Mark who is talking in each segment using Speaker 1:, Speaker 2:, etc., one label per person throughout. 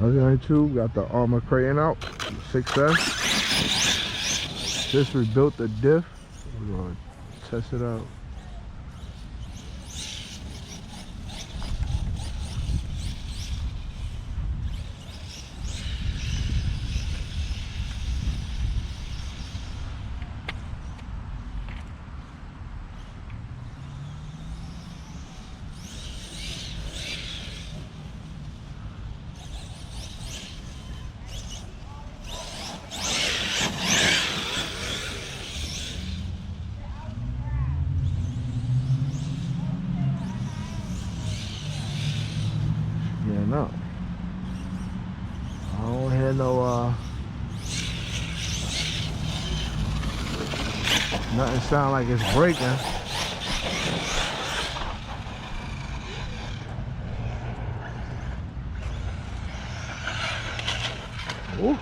Speaker 1: Okay, tube, got the Arrma Kraton out, 6S. Just rebuilt the diff. We're gonna test it out. Yeah, no. I don't hear no, nothing sound like it's breaking. Ooh.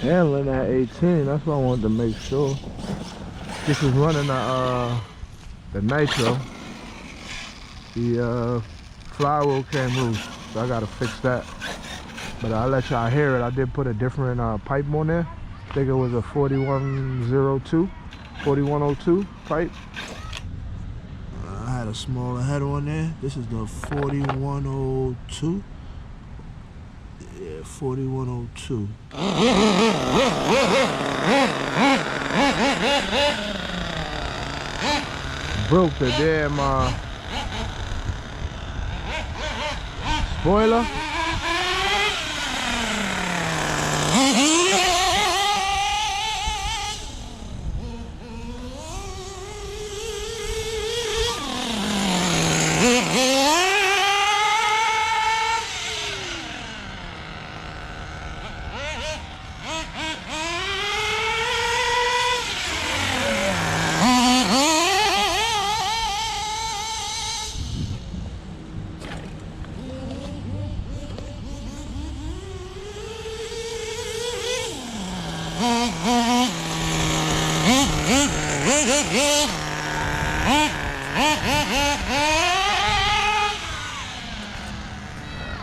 Speaker 1: Handling at 18, that's what I wanted to make sure. This is running the nitro. The flywheel came loose, so I gotta fix that. But I'll let y'all hear it. I did put a different pipe on there. I think it was a 4102 pipe. I had a smaller head on there. This is the 4102. Yeah, 4102. Broke the damn spoiler.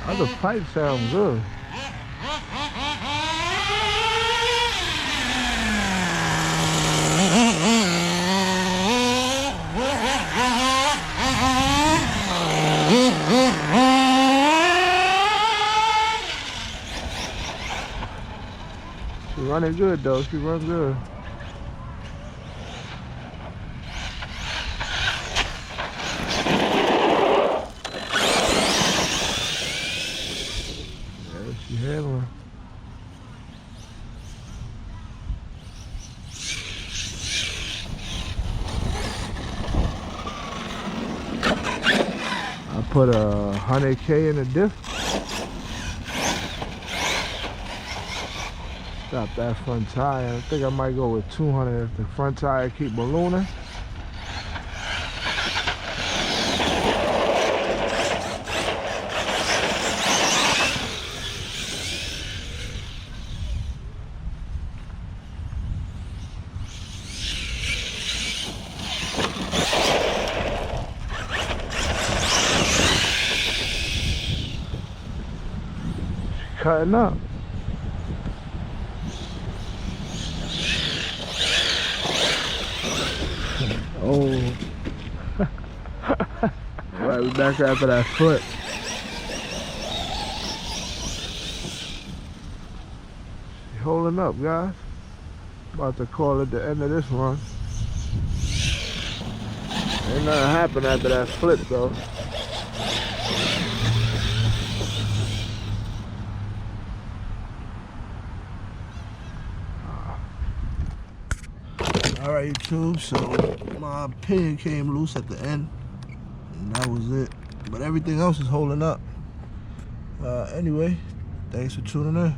Speaker 1: Other pipe sound good. She running good though. She runs good. She handling. I put a 100K in the diff. Stop that front tire. I think I might go with 200 if the front tire keep ballooning. Cutting up. Oh. Right, we back after that foot. She holding up, guys. About to call it the end of this run. Ain't nothing happened after that flip though. Alright, YouTube, so my pinion came loose at the end, and that was it. But everything else is holding up. Anyway, thanks for tuning in.